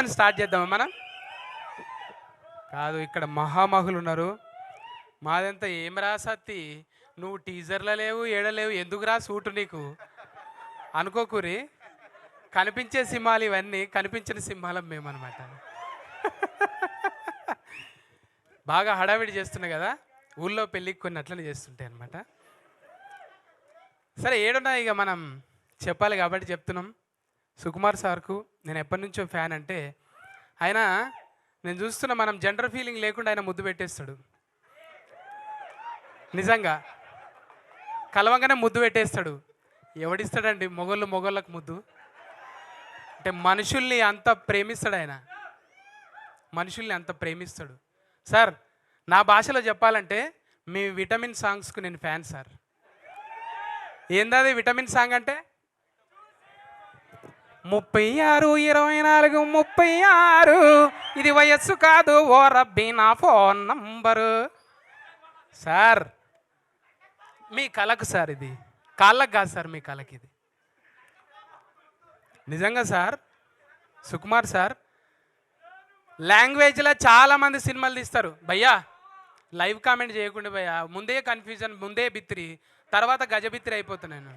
అని స్టార్ట్ చేద్దామా మనం? కాదు, ఇక్కడ మహామహులు ఉన్నారు. మాదంతా ఏం రా సత్తి, నువ్వు టీజర్లో లేవు, ఏడలేవు, ఎందుకు రా సూటు నీకు అనుకోకూరి. కనిపించే సింహాలు ఇవన్నీ, కనిపించిన సింహాలం మేమన్నమాట. బాగా హడావిడి చేస్తున్నాయి కదా, ఊళ్ళో పెళ్ళికి కొన్ని అట్లనే చేస్తుంటాయి అనమాట. సరే, ఏడున్నా ఇక మనం చెప్పాలి కాబట్టి చెప్తున్నాం. సుకుమార్ సార్కు నేను ఎప్పటి నుంచో ఫ్యాన్. అంటే ఆయన, నేను చూస్తున్నా, మనం జెండర్ ఫీలింగ్ లేకుండా ఆయన ముద్దు పెట్టేస్తాడు. నిజంగా కలవంగానే ముద్దు పెట్టేస్తాడు. ఎవడిస్తాడండి మొగోళ్ళకు ముద్దు? అంటే మనుషుల్ని అంత ప్రేమిస్తాడు ఆయన, మనుషుల్ని అంత ప్రేమిస్తాడు. సార్, నా భాషలో చెప్పాలంటే మీ విటమిన్ సాంగ్స్కు నేను ఫ్యాన్ సార్. ఏందది విటమిన్ సాంగ్ అంటే? 36, 24, 36, ఇది వయస్సు కాదు ఓ రబ్బీ నా ఫోన్ నంబరు. సార్, మీ కళకు సార్, ఇది కాళ్ళకు కాదు సార్, మీ కళకి ఇది. నిజంగా సార్, సుకుమార్ సార్ లాంగ్వేజ్లో చాలామంది సినిమాలు తీస్తారు భయ్యా. లైవ్ కామెంట్ చేయకుండా భయ్యా, ముందే కన్ఫ్యూజన్, ముందే బిత్రి, తర్వాత గజబిత్రి అయిపోతున్నాను.